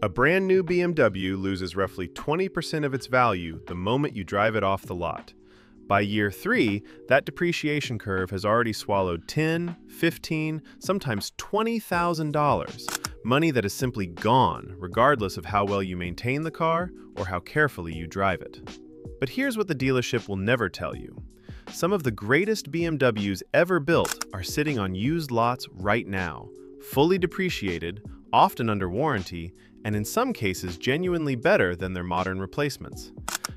A brand new BMW loses roughly 20% of its value the moment you drive it off the lot. By year 3, that depreciation curve has already swallowed $10, $15, sometimes $20,000, money that is simply gone, regardless of how well you maintain the car or how carefully you drive it. But here's what the dealership will never tell you. Some of the greatest BMWs ever built are sitting on used lots right now, fully depreciated, often under warranty, and in some cases genuinely better than their modern replacements.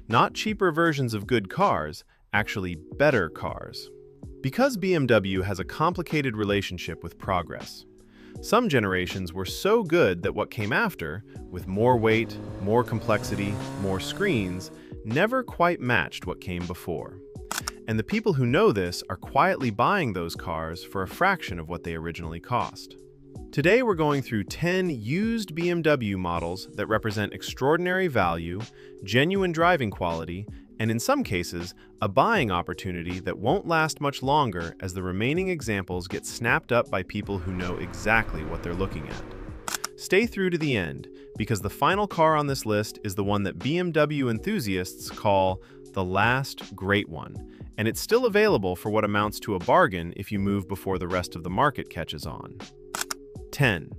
Not cheaper versions of good cars, actually better cars. Because BMW has a complicated relationship with progress. Some generations were so good that what came after, with more weight, more complexity, more screens, never quite matched what came before. And the people who know this are quietly buying those cars for a fraction of what they originally cost. Today we're going through 10 used BMW models that represent extraordinary value, genuine driving quality, and in some cases, a buying opportunity that won't last much longer as the remaining examples get snapped up by people who know exactly what they're looking at. Stay through to the end, because the final car on this list is the one that BMW enthusiasts call the last great one, and it's still available for what amounts to a bargain if you move before the rest of the market catches on. 10.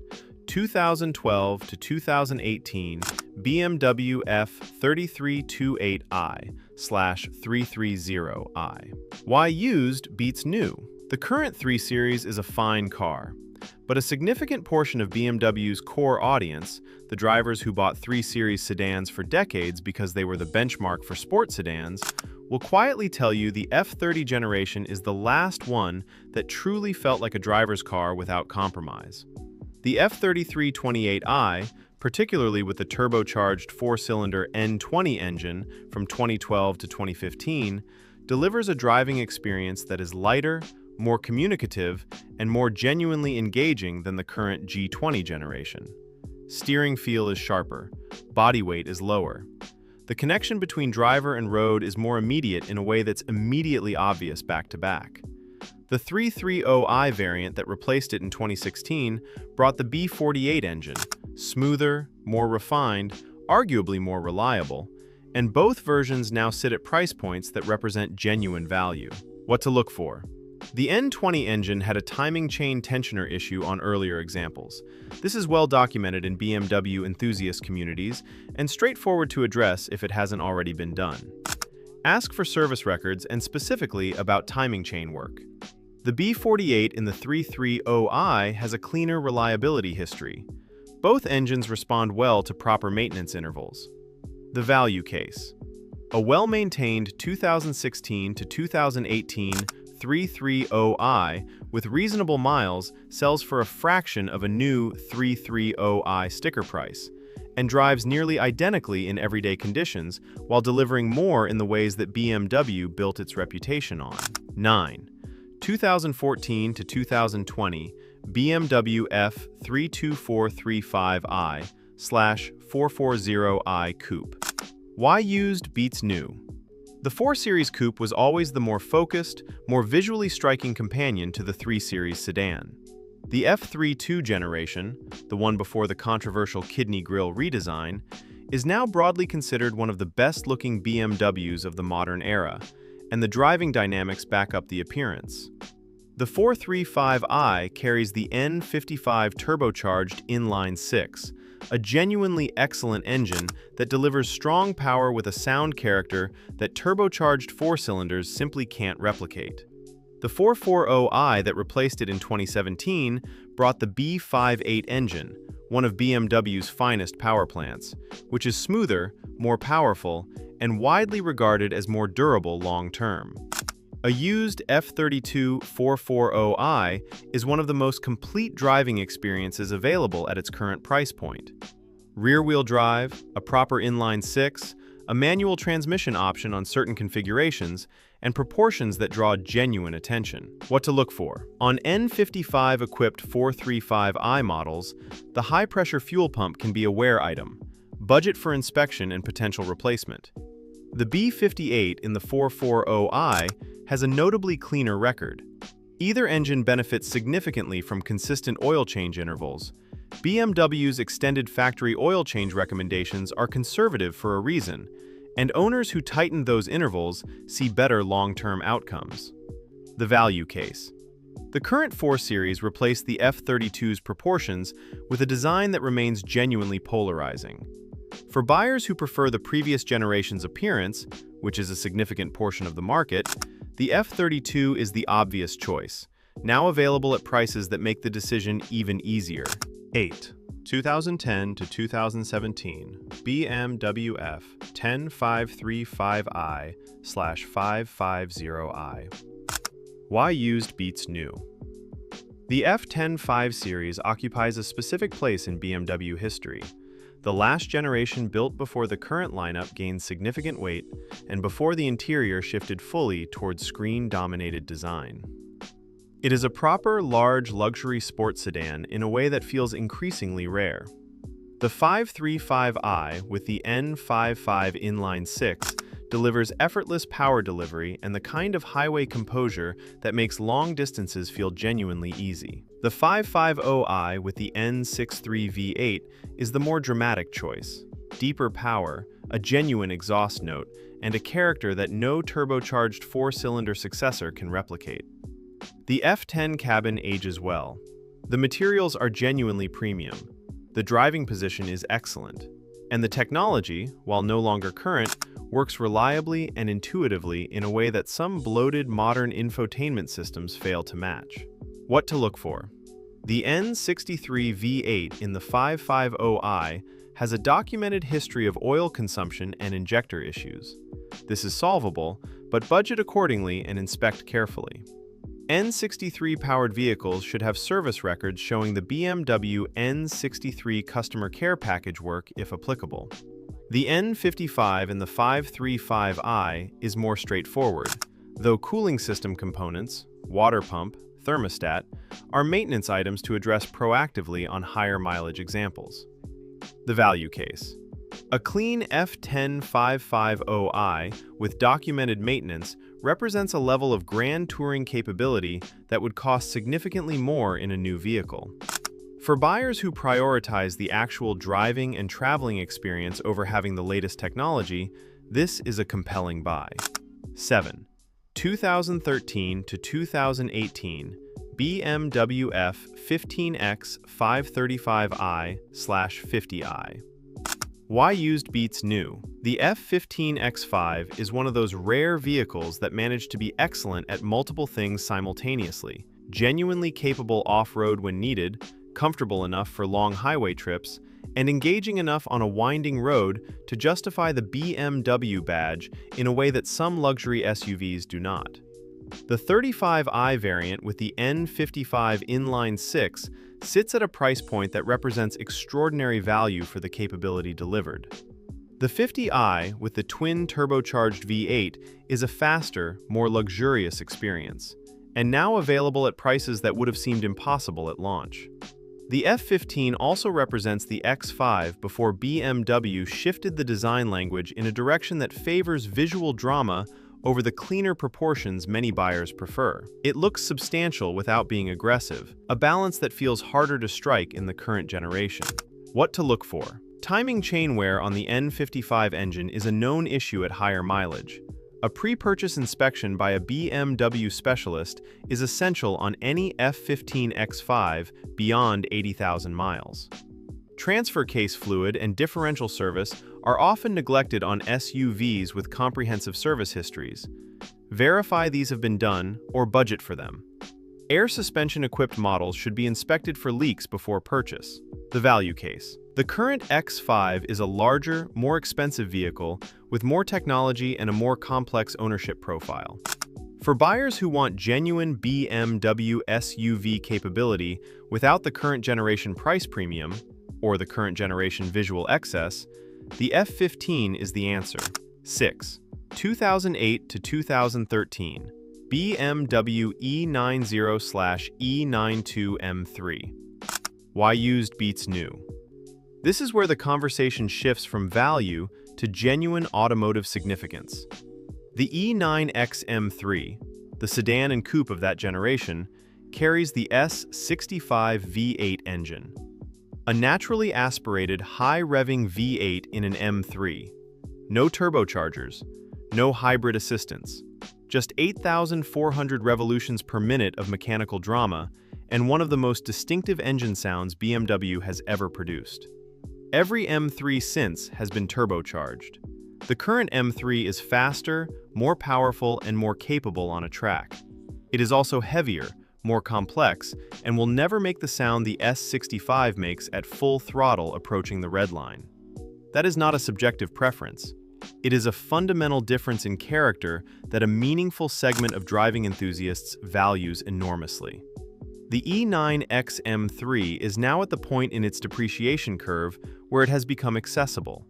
2012 to 2018 BMW F3328i/330i. Why used beats new? The current 3 Series is a fine car, but a significant portion of BMW's core audience, the drivers who bought 3 Series sedans for decades because they were the benchmark for sports sedans, will quietly tell you the F30 generation is the last one that truly felt like a driver's car without compromise. The F3328i, particularly with the turbocharged 4-cylinder N20 engine from 2012 to 2015, delivers a driving experience that is lighter, more communicative, and more genuinely engaging than the current G20 generation. Steering feel is sharper, body weight is lower. The connection between driver and road is more immediate in a way that's immediately obvious back-to-back. The 330i variant that replaced it in 2016 brought the B48 engine, smoother, more refined, arguably more reliable, and both versions now sit at price points that represent genuine value. What to look for? The N20 engine had a timing chain tensioner issue on earlier examples. This is well documented in BMW enthusiast communities and straightforward to address if it hasn't already been done. Ask for service records and specifically about timing chain work. The B48 in the 330i has a cleaner reliability history. Both engines respond well to proper maintenance intervals. The value case. A well-maintained 2016 to 2018 330i with reasonable miles sells for a fraction of a new 330i sticker price and drives nearly identically in everyday conditions while delivering more in the ways that BMW built its reputation on. 9. 2014 to 2020 BMW F32435i/440i Coupe. Why used beats new? The 4 Series Coupe was always the more focused, more visually striking companion to the 3 Series sedan. The F32 generation, the one before the controversial kidney grille redesign, is now broadly considered one of the best-looking BMWs of the modern era, and the driving dynamics back up the appearance. The 435i carries the N55 turbocharged inline-6, a genuinely excellent engine that delivers strong power with a sound character that turbocharged 4-cylinders simply can't replicate. The 440i that replaced it in 2017 brought the B58 engine, one of BMW's finest power plants, which is smoother, more powerful, and widely regarded as more durable long-term. A used F32 440i is one of the most complete driving experiences available at its current price point. Rear-wheel drive, a proper inline-6, a manual transmission option on certain configurations, and proportions that draw genuine attention. What to look for? On N55-equipped 435i models, the high-pressure fuel pump can be a wear item. Budget for inspection and potential replacement. The B58 in the 440i has a notably cleaner record. Either engine benefits significantly from consistent oil change intervals, BMW's extended factory oil change recommendations are conservative for a reason, and owners who tighten those intervals see better long-term outcomes. The value case. The current 4 Series replaced the F32's proportions with a design that remains genuinely polarizing. For buyers who prefer the previous generation's appearance, which is a significant portion of the market, the F32 is the obvious choice, now available at prices that make the decision even easier. 8. 2010 to 2017 BMW F 10535i/550i. Why used beats new? The F105 series occupies a specific place in BMW history. The last generation built before the current lineup gained significant weight and before the interior shifted fully towards screen-dominated design. It is a proper, large, luxury sports sedan in a way that feels increasingly rare. The 535i with the N55 inline-6 delivers effortless power delivery and the kind of highway composure that makes long distances feel genuinely easy. The 550i with the N63 V8 is the more dramatic choice. Deeper power, a genuine exhaust note, and a character that no turbocharged 4-cylinder successor can replicate. The F10 cabin ages well. The materials are genuinely premium. The driving position is excellent. And the technology, while no longer current, works reliably and intuitively in a way that some bloated modern infotainment systems fail to match. What to look for? The N63 V8 in the 550i has a documented history of oil consumption and injector issues. This is solvable, but budget accordingly and inspect carefully. N63-powered vehicles should have service records showing the BMW N63 customer care package work if applicable. The N55 in the 535i is more straightforward, though cooling system components, water pump, thermostat, are maintenance items to address proactively on higher mileage examples. The value case. A clean F10 550i with documented maintenance represents a level of grand touring capability that would cost significantly more in a new vehicle. For buyers who prioritize the actual driving and traveling experience over having the latest technology, this is a compelling buy. 7. 2013 to 2018 BMW F 15X 535i/50i. Why used beats new? The F15X5 is one of those rare vehicles that manage to be excellent at multiple things simultaneously, genuinely capable off-road when needed, comfortable enough for long highway trips, and engaging enough on a winding road to justify the BMW badge in a way that some luxury SUVs do not. The 35i variant with the N55 inline-6 sits at a price point that represents extraordinary value for the capability delivered. The 50i with the twin turbocharged V8 is a faster, more luxurious experience, and now available at prices that would have seemed impossible at launch. The F15 also represents the X5 before BMW shifted the design language in a direction that favors visual drama over the cleaner proportions many buyers prefer. It looks substantial without being aggressive, a balance that feels harder to strike in the current generation. What to look for? Timing chain wear on the N55 engine is a known issue at higher mileage. A pre-purchase inspection by a BMW specialist is essential on any F15 X5 beyond 80,000 miles. Transfer case fluid and differential service are often neglected on SUVs with comprehensive service histories. Verify these have been done or budget for them. Air suspension-equipped models should be inspected for leaks before purchase. The value case. The current X5 is a larger, more expensive vehicle with more technology and a more complex ownership profile. For buyers who want genuine BMW SUV capability without the current generation price premium, or the current generation visual excess, the F15 is the answer. 6. 2008 to 2013 BMW E90/E92 M3. Why used beats new? This is where the conversation shifts from value to genuine automotive significance. The E9X M3, the sedan and coupe of that generation, carries the S65 V8 engine. A naturally aspirated, high-revving V8 in an M3. No turbochargers, no hybrid assistance. Just 8,400 revolutions per minute of mechanical drama, and one of the most distinctive engine sounds BMW has ever produced. Every M3 since has been turbocharged. The current M3 is faster, more powerful, and more capable on a track. It is also heavier, more complex, and will never make the sound the S65 makes at full throttle approaching the red line. That is not a subjective preference. It is a fundamental difference in character that a meaningful segment of driving enthusiasts values enormously. The E9X M3 is now at the point in its depreciation curve where it has become accessible,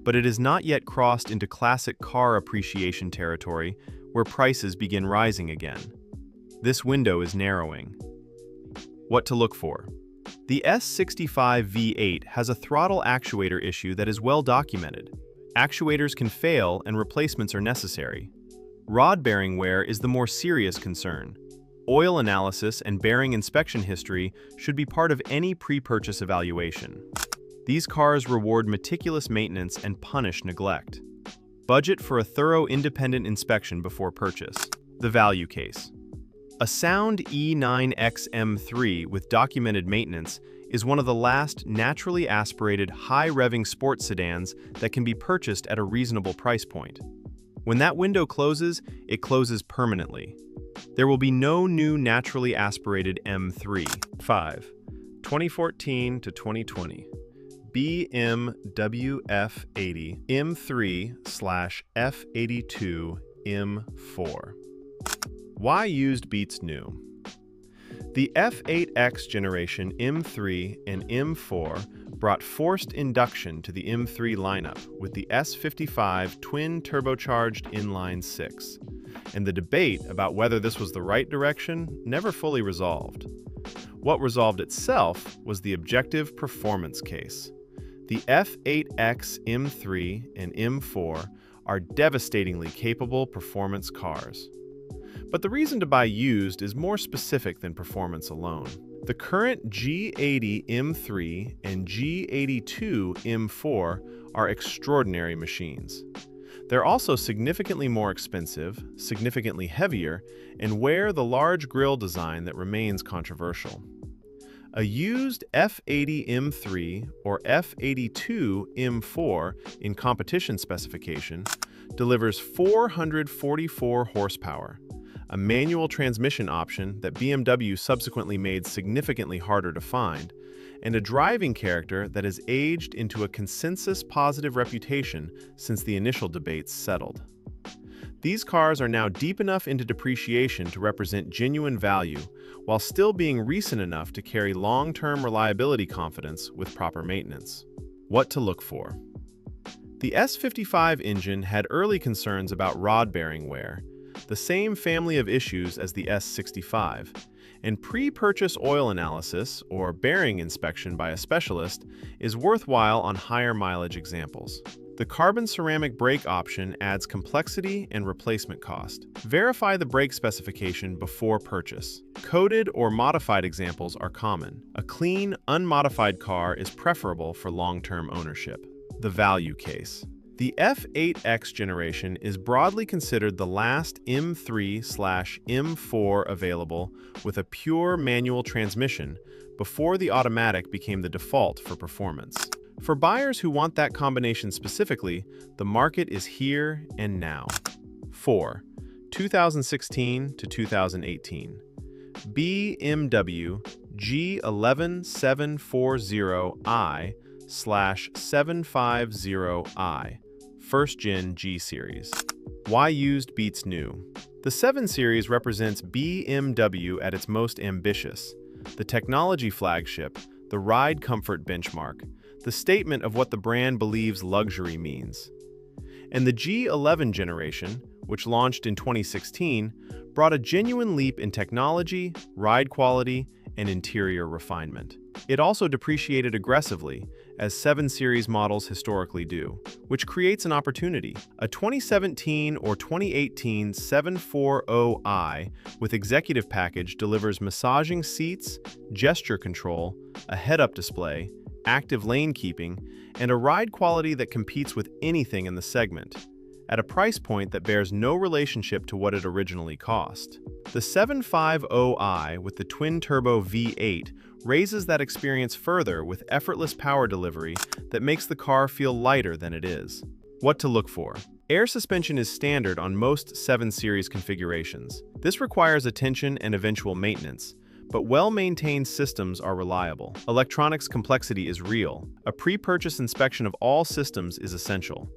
but it has not yet crossed into classic car appreciation territory where prices begin rising again. This window is narrowing. What to look for? The S65 V8 has a throttle actuator issue that is well documented. Actuators can fail and replacements are necessary. Rod bearing wear is the more serious concern. Oil analysis and bearing inspection history should be part of any pre-purchase evaluation. These cars reward meticulous maintenance and punish neglect. Budget for a thorough independent inspection before purchase. The value case. A sound E9X M3 with documented maintenance is one of the last naturally aspirated, high-revving sports sedans that can be purchased at a reasonable price point. When that window closes, it closes permanently. There will be no new naturally aspirated M3. 5. 2014 to 2020. BMW F80 M3/F82 M4. Why used beats new? The F8X generation M3 and M4 brought forced induction to the M3 lineup with the S55 twin turbocharged inline-6, and the debate about whether this was the right direction never fully resolved. What resolved itself was the objective performance case. The F8X M3 and M4 are devastatingly capable performance cars. But the reason to buy used is more specific than performance alone. The current G80 M3 and G82 M4 are extraordinary machines. They're also significantly more expensive, significantly heavier, and wear the large grille design that remains controversial. A used F80 M3 or F82 M4 in competition specification delivers 444 horsepower, a manual transmission option that BMW subsequently made significantly harder to find, and a driving character that has aged into a consensus-positive reputation since the initial debates settled. These cars are now deep enough into depreciation to represent genuine value, while still being recent enough to carry long-term reliability confidence with proper maintenance. What to look for? The S55 engine had early concerns about rod bearing wear, the same family of issues as the S65, and pre-purchase oil analysis or bearing inspection by a specialist is worthwhile on higher mileage examples. The carbon ceramic brake option adds complexity and replacement cost. Verify the brake specification before purchase. Coated or modified examples are common. A clean, unmodified car is preferable for long-term ownership. The value case. The F8X generation is broadly considered the last M3/M4 available with a pure manual transmission before the automatic became the default for performance. For buyers who want that combination specifically, the market is here and now. 4. 2016 to 2018. BMW G11740i/750i. First-gen G Series. Why used beats new? The 7 Series represents BMW at its most ambitious, the technology flagship, the ride comfort benchmark, the statement of what the brand believes luxury means. And the G11 generation, which launched in 2016, brought a genuine leap in technology, ride quality, and interior refinement. It also depreciated aggressively, as 7 Series models historically do, which creates an opportunity. A 2017 or 2018 740i with executive package delivers massaging seats, gesture control, a head-up display, active lane keeping, and a ride quality that competes with anything in the segment, at a price point that bears no relationship to what it originally cost. The 750i with the twin-turbo V8 raises that experience further with effortless power delivery that makes the car feel lighter than it is. What to look for? Air suspension is standard on most 7 Series configurations. This requires attention and eventual maintenance, but well-maintained systems are reliable. Electronics complexity is real. A pre-purchase inspection of all systems is essential.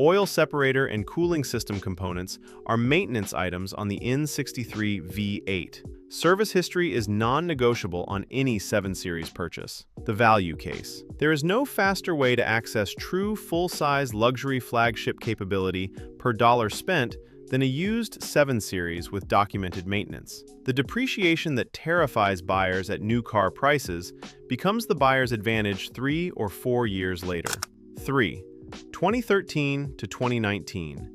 Oil separator and cooling system components are maintenance items on the N63 V8. Service history is non-negotiable on any 7 Series purchase. The value case. There is no faster way to access true full-size luxury flagship capability per dollar spent than a used 7 Series with documented maintenance. The depreciation that terrifies buyers at new car prices becomes the buyer's advantage 3 or 4 years later. 3. 2013 to 2019.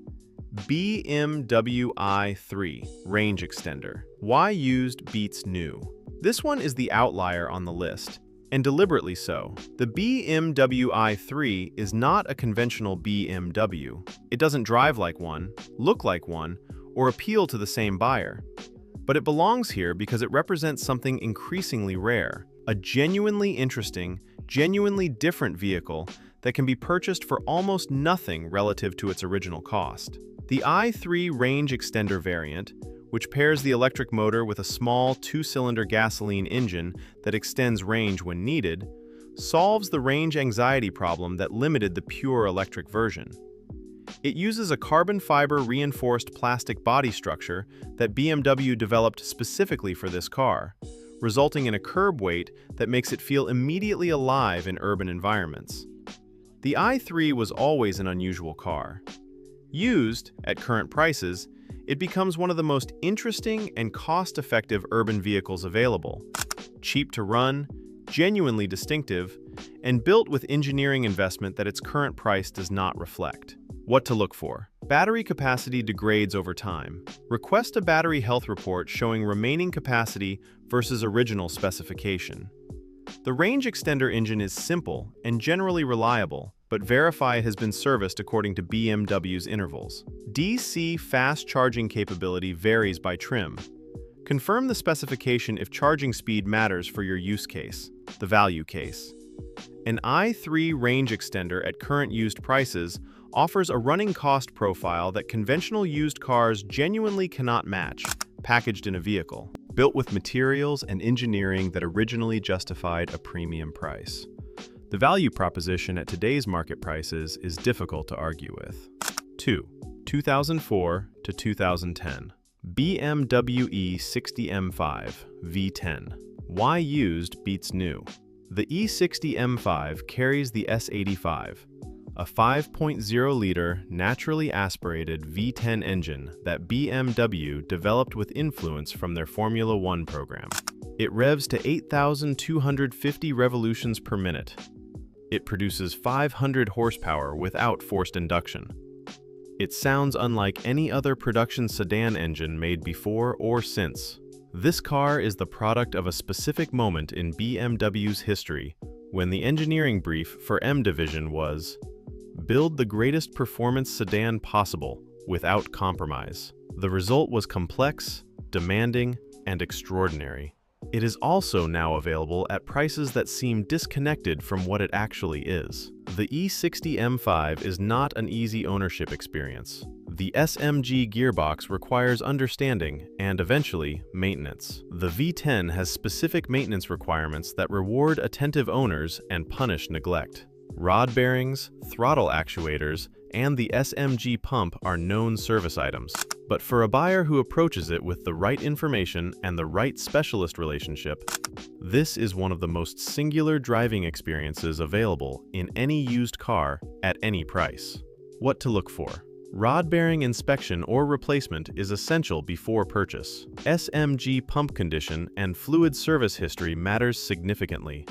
BMW i3 Range Extender. Why used beats new? This one is the outlier on the list, and deliberately so. The BMW i3 is not a conventional BMW. It doesn't drive like one, look like one, or appeal to the same buyer. But it belongs here because it represents something increasingly rare, a genuinely interesting, genuinely different vehicle that can be purchased for almost nothing relative to its original cost. The i3 Range Extender variant, which pairs the electric motor with a small 2-cylinder gasoline engine that extends range when needed, solves the range anxiety problem that limited the pure electric version. It uses a carbon fiber reinforced plastic body structure that BMW developed specifically for this car, resulting in a curb weight that makes it feel immediately alive in urban environments. The i3 was always an unusual car. Used, at current prices, it becomes one of the most interesting and cost-effective urban vehicles available. Cheap to run, genuinely distinctive, and built with engineering investment that its current price does not reflect. What to look for? Battery capacity degrades over time. Request a battery health report showing remaining capacity versus original specification. The range extender engine is simple and generally reliable, but verify it has been serviced according to BMW's intervals. DC fast charging capability varies by trim. Confirm the specification if charging speed matters for your use case. The value case. An i3 range extender at current used prices offers a running cost profile that conventional used cars genuinely cannot match, packaged in a vehicle. Built with materials and engineering that originally justified a premium price. The value proposition at today's market prices is difficult to argue with. 2. 2004 to 2010. BMW E60 M5 V10. Why used beats new? The E60 M5 carries the S85, a 5.0-liter naturally aspirated V10 engine that BMW developed with influence from their Formula One program. It revs to 8,250 revolutions per minute. It produces 500 horsepower without forced induction. It sounds unlike any other production sedan engine made before or since. This car is the product of a specific moment in BMW's history when the engineering brief for M Division was build the greatest performance sedan possible without compromise. The result was complex, demanding, and extraordinary. It is also now available at prices that seem disconnected from what it actually is. The E60 M5 is not an easy ownership experience. The SMG gearbox requires understanding and, eventually, maintenance. The V10 has specific maintenance requirements that reward attentive owners and punish neglect. Rod bearings, throttle actuators, and the SMG pump are known service items. But for a buyer who approaches it with the right information and the right specialist relationship, this is one of the most singular driving experiences available in any used car at any price. What to look for? Rod bearing inspection or replacement is essential before purchase. SMG pump condition and fluid service history matters significantly.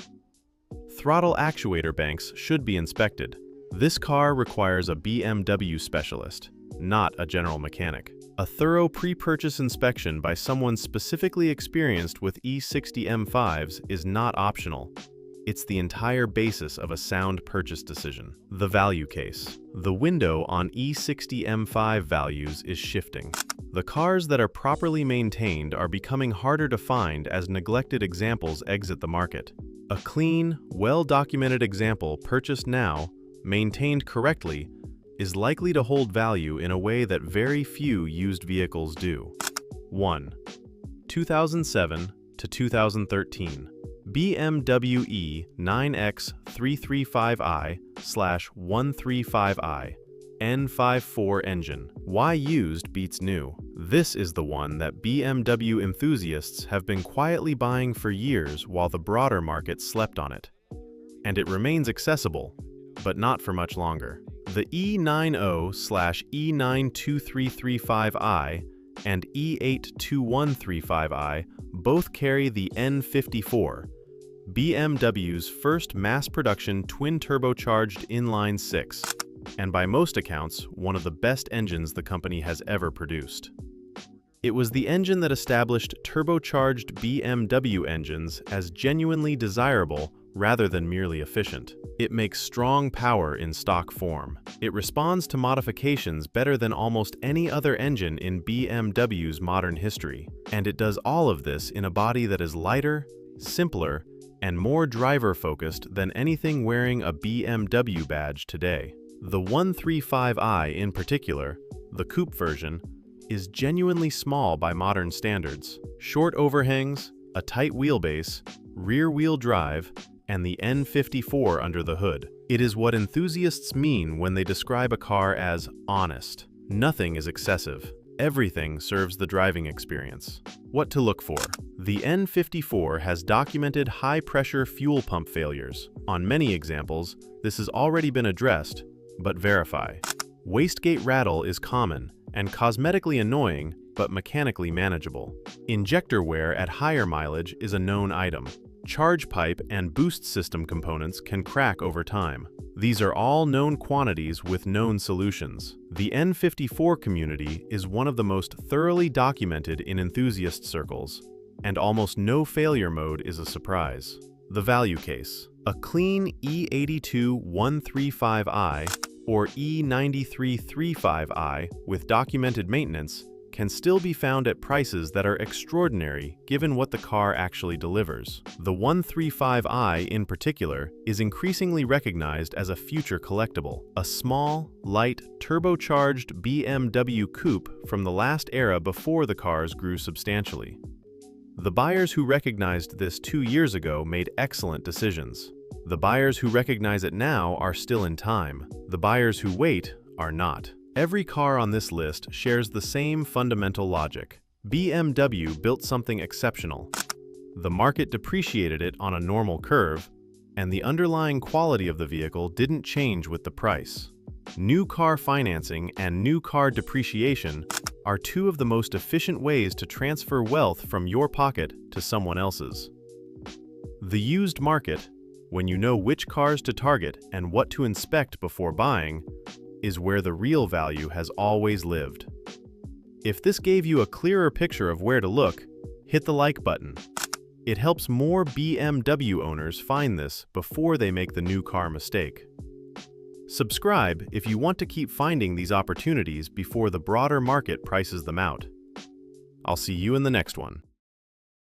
Throttle actuator banks should be inspected. This car requires a BMW specialist, not a general mechanic. A thorough pre-purchase inspection by someone specifically experienced with E60 M5s is not optional. It's the entire basis of a sound purchase decision. The value case. The window on E60 M5 values is shifting. The cars that are properly maintained are becoming harder to find as neglected examples exit the market. A clean, well-documented example purchased now, maintained correctly, is likely to hold value in a way that very few used vehicles do. 1. 2007 to 2013. BMW E9X335i/135i N54 engine. Why used beats new? This is the one that BMW enthusiasts have been quietly buying for years while the broader market slept on it. And it remains accessible, but not for much longer. The E90/E92335i and E82135i both carry the N54, BMW's first mass-production twin-turbocharged inline-six, and by most accounts, one of the best engines the company has ever produced. It was the engine that established turbocharged BMW engines as genuinely desirable rather than merely efficient. It makes strong power in stock form. It responds to modifications better than almost any other engine in BMW's modern history. And it does all of this in a body that is lighter, simpler, and more driver-focused than anything wearing a BMW badge today. The 135i in particular, the coupe version, is genuinely small by modern standards. Short overhangs, a tight wheelbase, rear-wheel drive, and the N54 under the hood. It is what enthusiasts mean when they describe a car as honest. Nothing is excessive. Everything serves the driving experience. What to look for? The N54 has documented high-pressure fuel pump failures. On many examples, this has already been addressed, but verify. Wastegate rattle is common and cosmetically annoying, but mechanically manageable. Injector wear at higher mileage is a known item. Charge pipe and boost system components can crack over time. These are all known quantities with known solutions. The N54 community is one of the most thoroughly documented in enthusiast circles, and almost no failure mode is a surprise. The value case. A clean E82-135i or E93-35i with documented maintenance can still be found at prices that are extraordinary given what the car actually delivers. The 135i in particular is increasingly recognized as a future collectible, a small, light, turbocharged BMW coupe from the last era before the cars grew substantially. The buyers who recognized this 2 years ago made excellent decisions. The buyers who recognize it now are still in time. The buyers who wait are not. Every car on this list shares the same fundamental logic. BMW built something exceptional. The market depreciated it on a normal curve, and the underlying quality of the vehicle didn't change with the price. New car financing and new car depreciation are two of the most efficient ways to transfer wealth from your pocket to someone else's. The used market, when you know which cars to target and what to inspect before buying, is where the real value has always lived. If this gave you a clearer picture of where to look, hit the like button. It helps more BMW owners find this before they make the new car mistake. Subscribe if you want to keep finding these opportunities before the broader market prices them out. I'll see you in the next one.